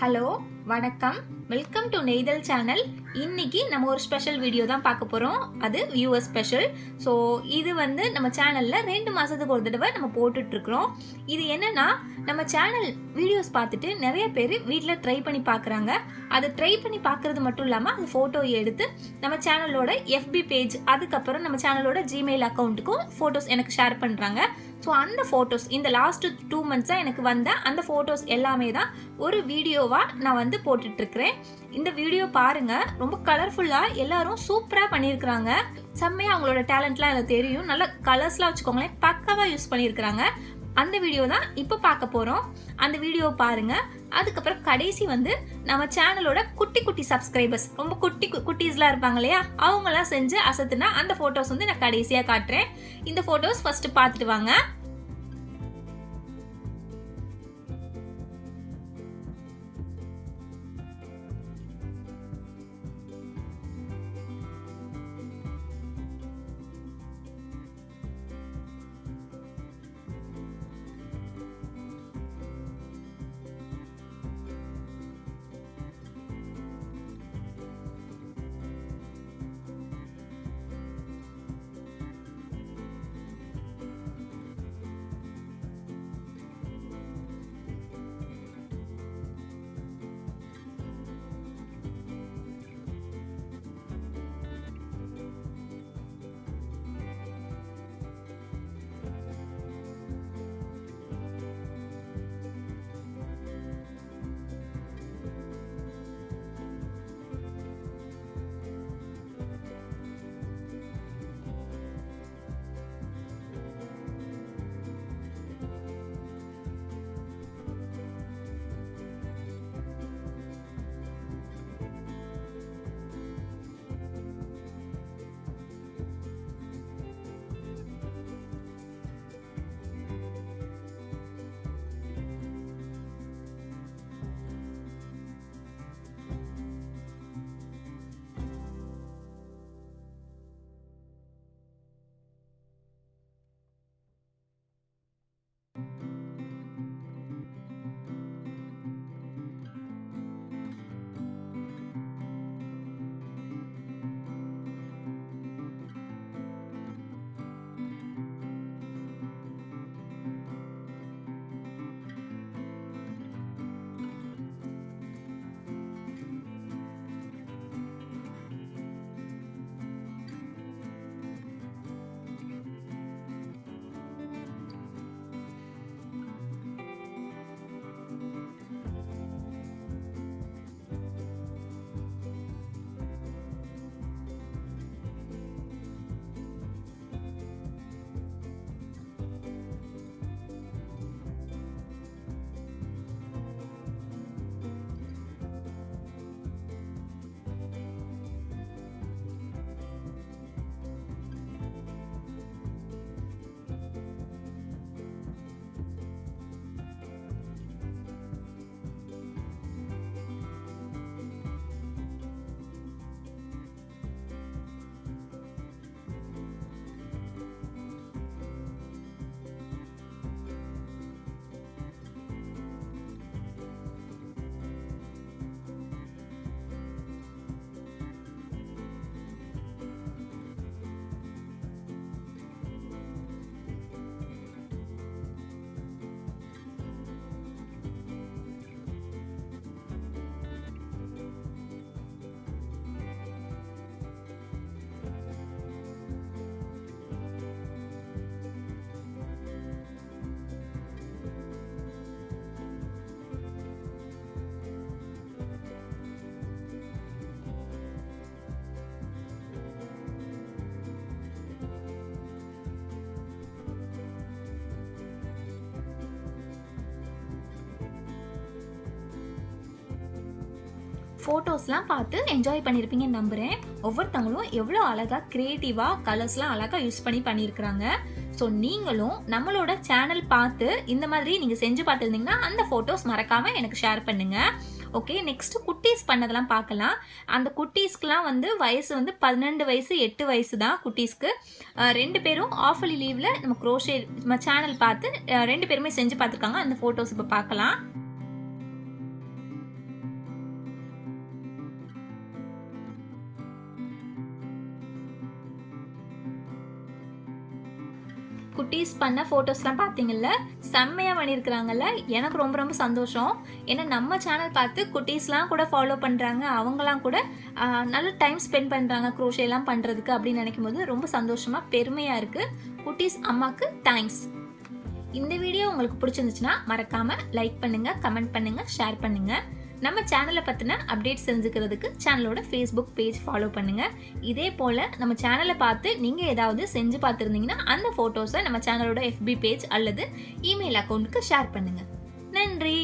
Hello வணக்கம், welcome to நெய்தல் channel. இன்னைக்கு நம்ம ஒரு ஸ்பெஷல் வீடியோ தான் பார்க்க போகிறோம். அது வியூவர் ஸ்பெஷல். ஸோ இது வந்து நம்ம சேனலில் 2 மாதத்துக்கு ஒரு தடவை நம்ம போட்டுட்ருக்குறோம். இது என்னென்னா, நம்ம சேனல் வீடியோஸ் பார்த்துட்டு நிறைய பேர் வீட்டில் ட்ரை பண்ணி பார்க்குறாங்க. அதை ட்ரை பண்ணி பார்க்குறது மட்டும் இல்லாமல் அது ஃபோட்டோ எடுத்து நம்ம சேனலோட FB பேஜ், அதுக்கப்புறம் நம்ம சேனலோட ஜிமெயில் அக்கௌண்ட்டுக்கும் ஃபோட்டோஸ் எனக்கு ஷேர் பண்ணுறாங்க. ஸோ அந்த ஃபோட்டோஸ் இந்த லாஸ்ட் 2 மந்த்ஸாக எனக்கு வந்த அந்த ஃபோட்டோஸ் எல்லாமே தான் ஒரு வீடியோவாக நான் வந்து போட்டுட்ருக்கிறேன். இந்த வீடியோ பாருங்கள், ரொம்ப கலர்ஃபுல்லாக எல்லாரும் சூப்பராக பண்ணியிருக்கிறாங்க. செம்மையாக அவங்களோட டேலண்ட்லாம் எனக்கு தெரியும். நல்ல கலர்ஸ்லாம் வச்சுக்கோங்களேன், பக்காவாக யூஸ் பண்ணியிருக்கிறாங்க. அந்த வீடியோ தான் இப்போ பார்க்க போகிறோம். அந்த வீடியோ பாருங்கள். அதுக்கப்புறம் கடைசி வந்து நம்ம சேனலோட குட்டி குட்டி சப்ஸ்கிரைபர்ஸ், ரொம்ப குட்டீஸ்லாம் இருப்பாங்க இல்லையா, அவங்களாம் செஞ்சு அசத்துனா அந்த ஃபோட்டோஸ் வந்து நான் கடைசியாக காட்டுறேன். இந்த ஃபோட்டோஸ் ஃபஸ்ட்டு பார்த்துட்டு வாங்க. ஃபோட்டோஸ்லாம் பார்த்து என்ஜாய் பண்ணியிருப்பீங்கன்னு நம்புகிறேன். ஒவ்வொருத்தவங்களும் எவ்வளோ அழகாக க்ரியேட்டிவாக கலர்ஸ்லாம் அழகாக யூஸ் பண்ணியிருக்கிறாங்க. ஸோ நீங்களும் நம்மளோட சேனல் பார்த்து இந்த மாதிரி நீங்கள் செஞ்சு பார்த்துருந்தீங்கன்னா அந்த ஃபோட்டோஸ் மறக்காமல் எனக்கு ஷேர் பண்ணுங்கள். ஓகே, நெக்ஸ்ட்டு குட்டீஸ் பண்ணதெல்லாம் பார்க்கலாம். அந்த குட்டீஸ்க்குலாம் வந்து வயசு வந்து 12 வயசு 8 வயசு தான் குட்டீஸ்க்கு. 2 பேரும் ஆஃபலி லீவில் நம்ம க்ரோஷே நம்ம சேனல் பார்த்து 2 பேருமே செஞ்சு பார்த்துருக்காங்க. அந்த ஃபோட்டோஸ் இப்போ பார்க்கலாம். குட்டீஸ் பண்ண ஃபோட்டோஸ்லாம் பார்த்தீங்கல்ல, செம்மையாக பண்ணியிருக்கிறாங்கல்ல. எனக்கு ரொம்ப ரொம்ப சந்தோஷம். ஏன்னா நம்ம சேனல் பார்த்து குட்டீஸ்லாம் கூட ஃபாலோ பண்ணுறாங்க. அவங்களாம் கூட நல்ல டைம் ஸ்பெண்ட் பண்ணுறாங்க க்ரோஷேலாம் பண்ணுறதுக்கு அப்படின்னு நினைக்கும்போது ரொம்ப சந்தோஷமாக பெருமையாக இருக்குது. குட்டீஸ் அம்மாவுக்கு தேங்க்ஸ். இந்த வீடியோ உங்களுக்கு பிடிச்சிருந்துச்சுன்னா மறக்காமல் லைக் பண்ணுங்கள், கமெண்ட் பண்ணுங்கள், ஷேர் பண்ணுங்கள். நம்ம சேனலை பற்றின அப்டேட்ஸ் தெரிஞ்சுக்கிறதுக்கு சேனலோட ஃபேஸ்புக் பேஜ் ஃபாலோ பண்ணுங்கள். இதே போல் நம்ம சேனலை பார்த்து நீங்கள் ஏதாவது செஞ்சு பார்த்துருந்தீங்கன்னா அந்த ஃபோட்டோஸை நம்ம சேனலோட FB பேஜ் அல்லது இமெயில் அக்கௌண்ட்டுக்கு ஷேர் பண்ணுங்கள். நன்றி.